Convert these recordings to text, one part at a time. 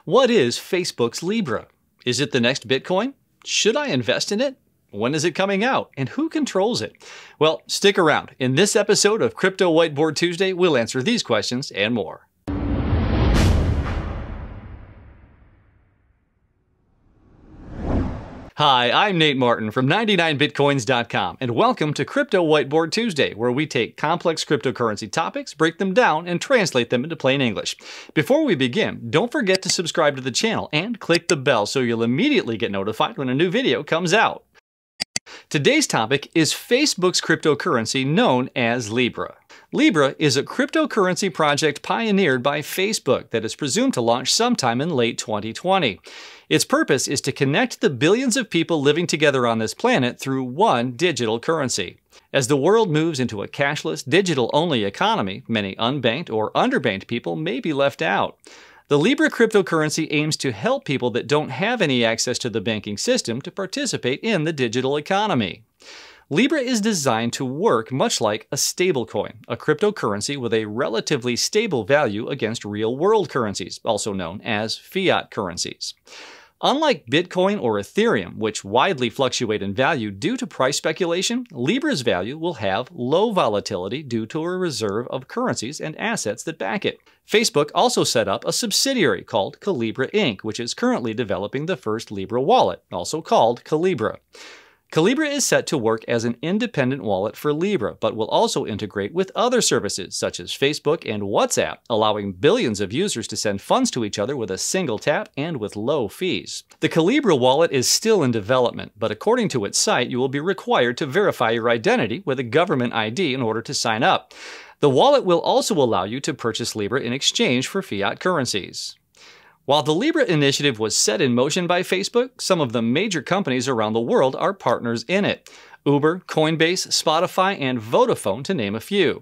What is Facebook's Libra? Is it the next Bitcoin? Should I invest in it? When is it coming out? And who controls it? Well, stick around. In this episode of Crypto Whiteboard Tuesday, we'll answer these questions and more. Hi, I'm Nate Martin from 99bitcoins.com, and welcome to Crypto Whiteboard Tuesday, where we take complex cryptocurrency topics, break them down, and translate them into plain English. Before we begin, don't forget to subscribe to the channel and click the bell so you'll immediately get notified when a new video comes out. Today's topic is Facebook's cryptocurrency known as Libra. Libra is a cryptocurrency project pioneered by Facebook that is presumed to launch sometime in late 2020. Its purpose is to connect the billions of people living together on this planet through one digital currency. As the world moves into a cashless, digital-only economy, many unbanked or underbanked people may be left out. The Libra cryptocurrency aims to help people that don't have any access to the banking system to participate in the digital economy. Libra is designed to work much like a stablecoin, a cryptocurrency with a relatively stable value against real-world currencies, also known as fiat currencies. Unlike Bitcoin or Ethereum, which widely fluctuate in value due to price speculation, Libra's value will have low volatility due to a reserve of currencies and assets that back it. Facebook also set up a subsidiary called Calibra Inc., which is currently developing the first Libra wallet, also called Calibra. Calibra is set to work as an independent wallet for Libra, but will also integrate with other services such as Facebook and WhatsApp, allowing billions of users to send funds to each other with a single tap and with low fees. The Calibra wallet is still in development, but according to its site, you will be required to verify your identity with a government ID in order to sign up. The wallet will also allow you to purchase Libra in exchange for fiat currencies. While the Libra initiative was set in motion by Facebook, some of the major companies around the world are partners in it. Uber, Coinbase, Spotify, and Vodafone, to name a few.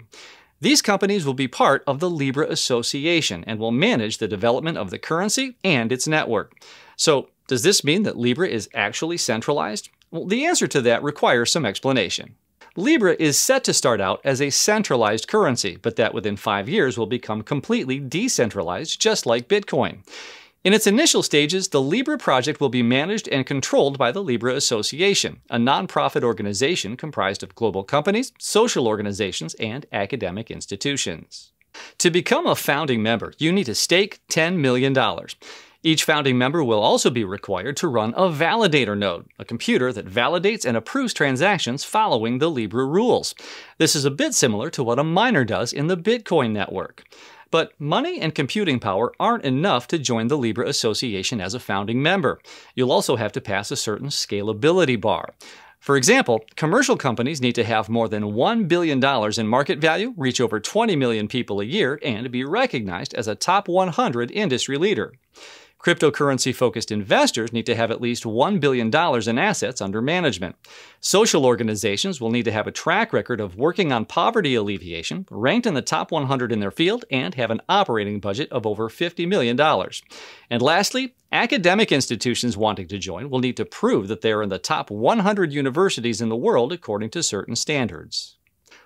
These companies will be part of the Libra Association and will manage the development of the currency and its network. So, does this mean that Libra is actually centralized? Well, the answer to that requires some explanation. Libra is set to start out as a centralized currency, but that within 5 years will become completely decentralized, just like Bitcoin. In its initial stages, the Libra project will be managed and controlled by the Libra Association, a nonprofit organization comprised of global companies, social organizations, and academic institutions. To become a founding member, you need to stake $10 million. Each founding member will also be required to run a validator node, a computer that validates and approves transactions following the Libra rules. This is a bit similar to what a miner does in the Bitcoin network. But money and computing power aren't enough to join the Libra Association as a founding member. You'll also have to pass a certain scalability bar. For example, commercial companies need to have more than $1 billion in market value, reach over 20 million people a year, and be recognized as a top 100 industry leader. Cryptocurrency-focused investors need to have at least $1 billion in assets under management. Social organizations will need to have a track record of working on poverty alleviation, ranked in the top 100 in their field, and have an operating budget of over $50 million. And lastly, academic institutions wanting to join will need to prove that they are in the top 100 universities in the world according to certain standards.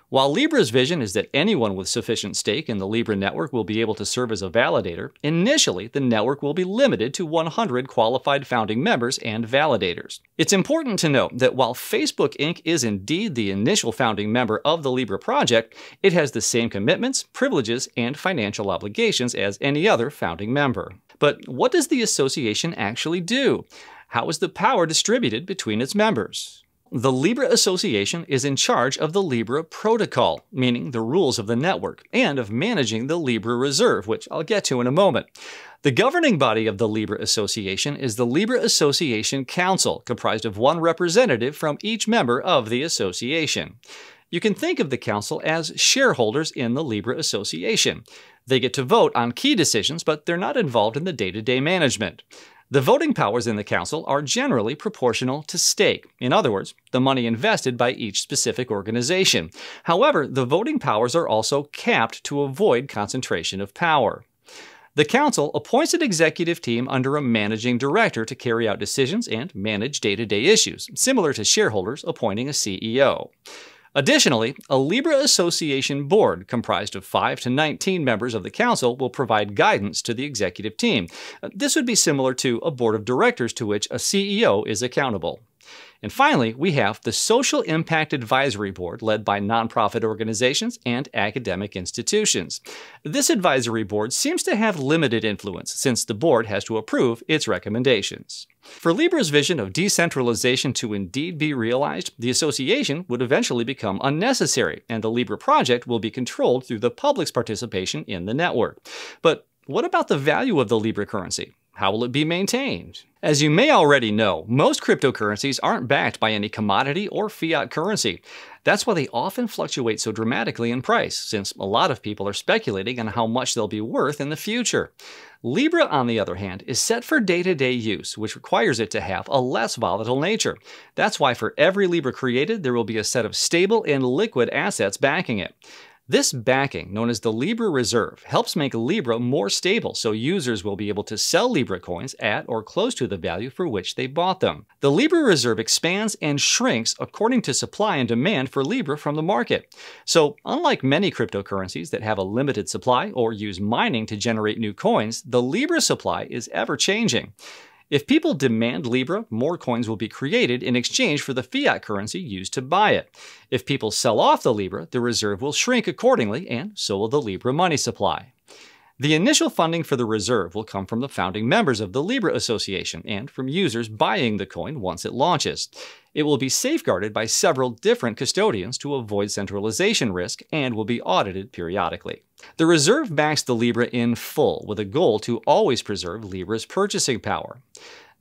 While Libra's vision is that anyone with sufficient stake in the Libra network will be able to serve as a validator, initially the network will be limited to 100 qualified founding members and validators. It's important to note that while Facebook Inc. is indeed the initial founding member of the Libra project, it has the same commitments, privileges, and financial obligations as any other founding member. But what does the association actually do? How is the power distributed between its members? The Libra Association is in charge of the Libra Protocol, meaning the rules of the network, and of managing the Libra Reserve, which I'll get to in a moment. The governing body of the Libra Association is the Libra Association Council, comprised of one representative from each member of the association. You can think of the council as shareholders in the Libra Association. They get to vote on key decisions, but they're not involved in the day-to-day management. The voting powers in the council are generally proportional to stake. In other words, the money invested by each specific organization. However, the voting powers are also capped to avoid concentration of power. The council appoints an executive team under a managing director to carry out decisions and manage day-to-day issues, similar to shareholders appointing a CEO. Additionally, a Libra Association board comprised of 5 to 19 members of the council will provide guidance to the executive team. This would be similar to a board of directors to which a CEO is accountable. And finally, we have the Social Impact Advisory Board, led by nonprofit organizations and academic institutions. This advisory board seems to have limited influence, since the board has to approve its recommendations. For Libra's vision of decentralization to indeed be realized, the association would eventually become unnecessary, and the Libra project will be controlled through the public's participation in the network. But what about the value of the Libra currency? How will it be maintained? As you may already know, most cryptocurrencies aren't backed by any commodity or fiat currency. That's why they often fluctuate so dramatically in price, since a lot of people are speculating on how much they'll be worth in the future. Libra, on the other hand, is set for day-to-day use, which requires it to have a less volatile nature. That's why for every Libra created, there will be a set of stable and liquid assets backing it. This backing, known as the Libra Reserve, helps make Libra more stable, so users will be able to sell Libra coins at or close to the value for which they bought them. The Libra Reserve expands and shrinks according to supply and demand for Libra from the market. So, unlike many cryptocurrencies that have a limited supply or use mining to generate new coins, the Libra supply is ever-changing. If people demand Libra, more coins will be created in exchange for the fiat currency used to buy it. If people sell off the Libra, the reserve will shrink accordingly, and so will the Libra money supply. The initial funding for the reserve will come from the founding members of the Libra Association and from users buying the coin once it launches. It will be safeguarded by several different custodians to avoid centralization risk and will be audited periodically. The reserve backs the Libra in full with a goal to always preserve Libra's purchasing power.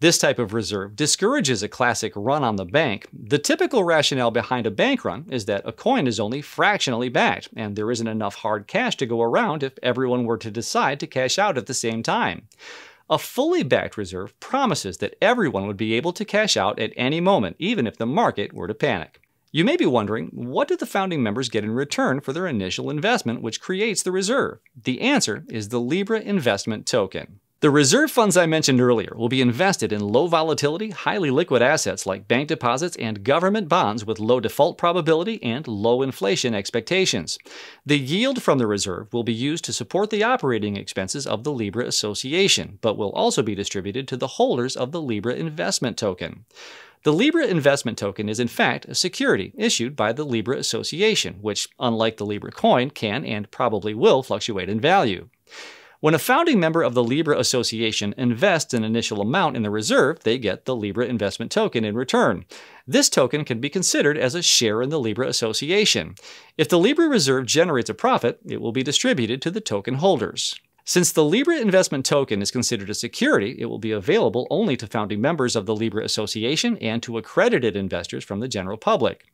This type of reserve discourages a classic run on the bank. The typical rationale behind a bank run is that a coin is only fractionally backed, and there isn't enough hard cash to go around if everyone were to decide to cash out at the same time. A fully backed reserve promises that everyone would be able to cash out at any moment, even if the market were to panic. You may be wondering, what do the founding members get in return for their initial investment, which creates the reserve? The answer is the Libra Investment Token. The reserve funds I mentioned earlier will be invested in low volatility, highly liquid assets like bank deposits and government bonds with low default probability and low inflation expectations. The yield from the reserve will be used to support the operating expenses of the Libra Association, but will also be distributed to the holders of the Libra Investment Token. The Libra Investment Token is in fact a security issued by the Libra Association, which, unlike the Libra coin, can and probably will fluctuate in value. When a founding member of the Libra Association invests an initial amount in the reserve, they get the Libra Investment Token in return. This token can be considered as a share in the Libra Association. If the Libra Reserve generates a profit, it will be distributed to the token holders. Since the Libra Investment Token is considered a security, it will be available only to founding members of the Libra Association and to accredited investors from the general public.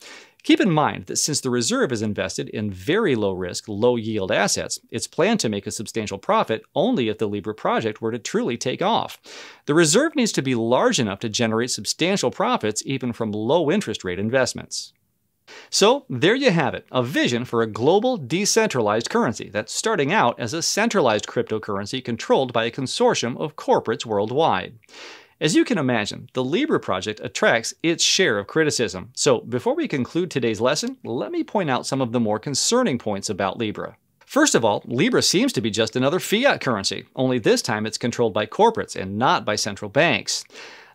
Keep in mind that since the reserve is invested in very low-risk, low-yield assets, it's planned to make a substantial profit only if the Libra project were to truly take off. The reserve needs to be large enough to generate substantial profits even from low-interest rate investments. So, there you have it, a vision for a global, decentralized currency that's starting out as a centralized cryptocurrency controlled by a consortium of corporates worldwide. As you can imagine, the Libra project attracts its share of criticism. So, before we conclude today's lesson, let me point out some of the more concerning points about Libra. First of all, Libra seems to be just another fiat currency, only this time it's controlled by corporates and not by central banks.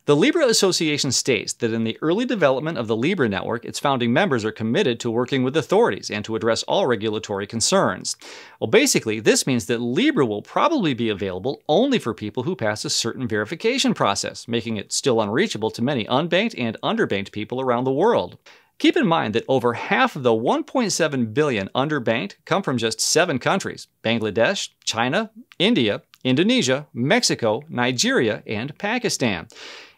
The Libra Association states that in the early development of the Libra network, its founding members are committed to working with authorities and to address all regulatory concerns. Well, basically, this means that Libra will probably be available only for people who pass a certain verification process, making it still unreachable to many unbanked and underbanked people around the world. Keep in mind that over half of the 1.7 billion underbanked come from just 7 countries: Bangladesh, China, India, Indonesia, Mexico, Nigeria, and Pakistan.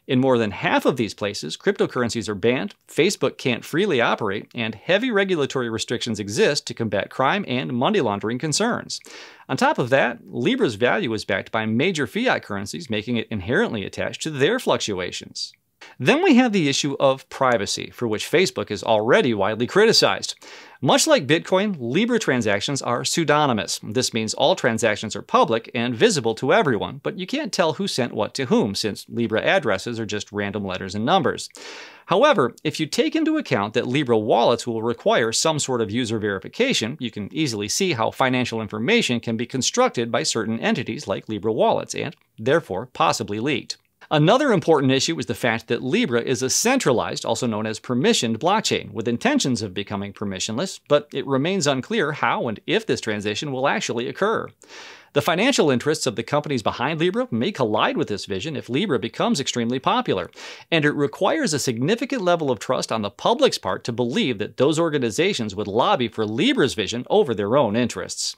In more than half of these places, cryptocurrencies are banned, Facebook can't freely operate, and heavy regulatory restrictions exist to combat crime and money laundering concerns. On top of that, Libra's value is backed by major fiat currencies, making it inherently attached to their fluctuations. Then we have the issue of privacy, for which Facebook is already widely criticized. Much like Bitcoin, Libra transactions are pseudonymous. This means all transactions are public and visible to everyone, but you can't tell who sent what to whom, since Libra addresses are just random letters and numbers. However, if you take into account that Libra wallets will require some sort of user verification, you can easily see how financial information can be constructed by certain entities like Libra wallets and, therefore, possibly leaked. Another important issue is the fact that Libra is a centralized, also known as permissioned blockchain, with intentions of becoming permissionless, but it remains unclear how and if this transition will actually occur. The financial interests of the companies behind Libra may collide with this vision if Libra becomes extremely popular, and it requires a significant level of trust on the public's part to believe that those organizations would lobby for Libra's vision over their own interests.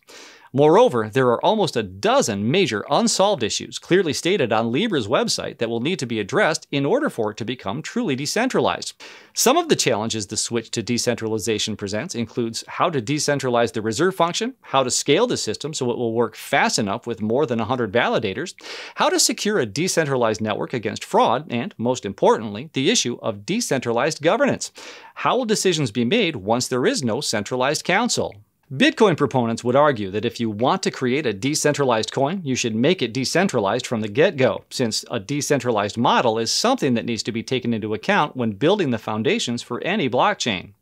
Moreover, there are almost a dozen major unsolved issues clearly stated on Libra's website that will need to be addressed in order for it to become truly decentralized. Some of the challenges the switch to decentralization presents includes how to decentralize the reserve function, how to scale the system so it will work fast enough with more than 100 validators, how to secure a decentralized network against fraud, and, most importantly, the issue of decentralized governance. How will decisions be made once there is no centralized council? Bitcoin proponents would argue that if you want to create a decentralized coin, you should make it decentralized from the get-go, since a decentralized model is something that needs to be taken into account when building the foundations for any blockchain.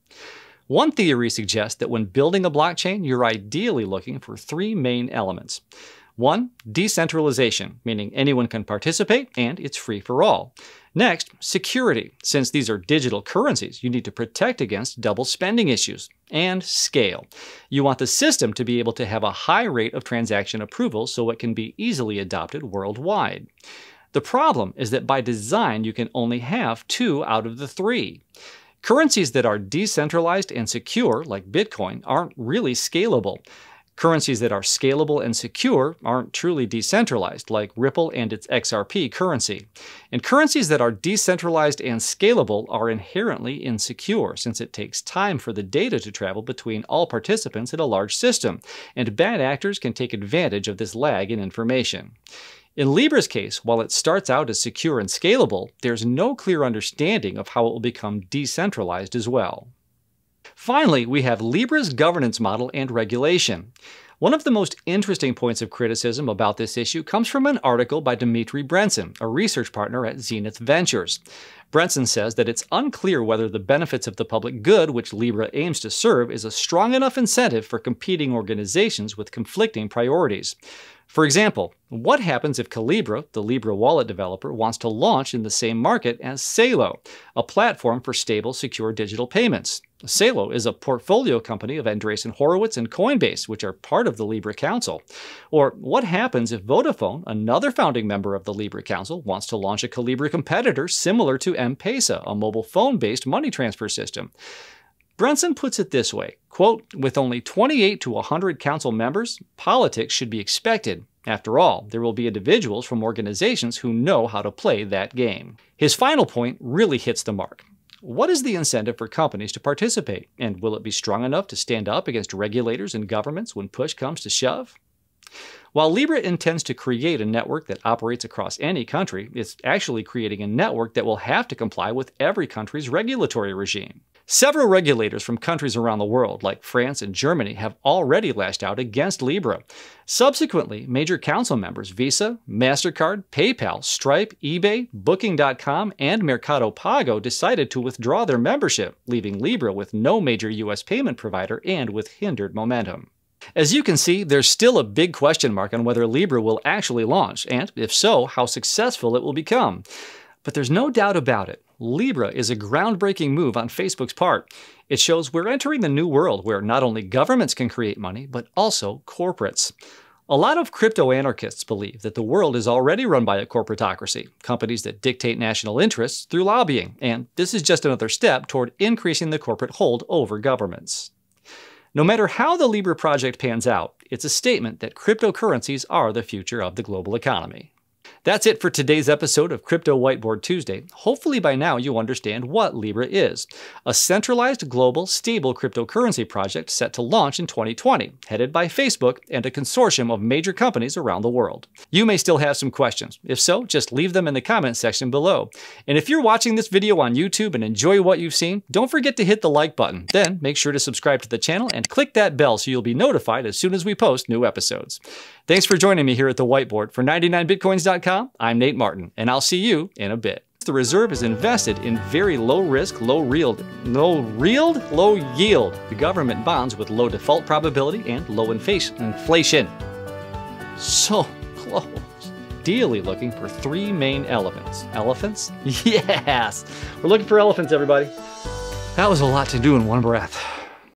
One theory suggests that when building a blockchain, you're ideally looking for three main elements. 1. Decentralization, meaning anyone can participate and it's free for all. Next, security. Since these are digital currencies, you need to protect against double spending issues. And scale. You want the system to be able to have a high rate of transaction approval so it can be easily adopted worldwide. The problem is that by design, you can only have 2 out of the 3. Currencies that are decentralized and secure, like Bitcoin, aren't really scalable. Currencies that are scalable and secure aren't truly decentralized, like Ripple and its XRP currency. And currencies that are decentralized and scalable are inherently insecure, since it takes time for the data to travel between all participants in a large system, and bad actors can take advantage of this lag in information. In Libra's case, while it starts out as secure and scalable, there's no clear understanding of how it will become decentralized as well. Finally, we have Libra's governance model and regulation. One of the most interesting points of criticism about this issue comes from an article by Dmitry Brenson, a research partner at Zenith Ventures. Brenson says that it's unclear whether the benefits of the public good which Libra aims to serve is a strong enough incentive for competing organizations with conflicting priorities. For example, what happens if Calibra, the Libra wallet developer, wants to launch in the same market as Celo, a platform for stable, secure digital payments? Celo is a portfolio company of Andreessen Horowitz and Coinbase, which are part of the Libra Council. Or what happens if Vodafone, another founding member of the Libra Council, wants to launch a Calibra competitor similar to M-Pesa, a mobile phone-based money transfer system? Brenson puts it this way, quote, "With only 28 to 100 council members, politics should be expected. After all, there will be individuals from organizations who know how to play that game." His final point really hits the mark. What is the incentive for companies to participate, and will it be strong enough to stand up against regulators and governments when push comes to shove? While Libra intends to create a network that operates across any country, it's actually creating a network that will have to comply with every country's regulatory regime. Several regulators from countries around the world, like France and Germany, have already lashed out against Libra. Subsequently, major council members Visa, MasterCard, PayPal, Stripe, eBay, Booking.com, and Mercado Pago decided to withdraw their membership, leaving Libra with no major U.S. payment provider and with hindered momentum. As you can see, there's still a big question mark on whether Libra will actually launch, and if so, how successful it will become. But there's no doubt about it. Libra is a groundbreaking move on Facebook's part. It shows we're entering the new world where not only governments can create money, but also corporates. A lot of crypto anarchists believe that the world is already run by a corporatocracy, companies that dictate national interests through lobbying, and this is just another step toward increasing the corporate hold over governments. No matter how the Libra project pans out, it's a statement that cryptocurrencies are the future of the global economy. That's it for today's episode of Crypto Whiteboard Tuesday. Hopefully by now you understand what Libra is. A centralized global stable cryptocurrency project set to launch in 2020, headed by Facebook and a consortium of major companies around the world. You may still have some questions. If so, just leave them in the comment section below. And if you're watching this video on YouTube and enjoy what you've seen, don't forget to hit the like button. Then make sure to subscribe to the channel and click that bell so you'll be notified as soon as we post new episodes. Thanks for joining me here at the Whiteboard. For 99bitcoins.com, I'm Nate Martin, and I'll see you in a bit. The reserve is invested in very low risk, low yield government bonds with low default probability and low inflation. So close. Ideally looking for three main elements. Elephants? Yes! We're looking for elephants, everybody. That was a lot to do in one breath.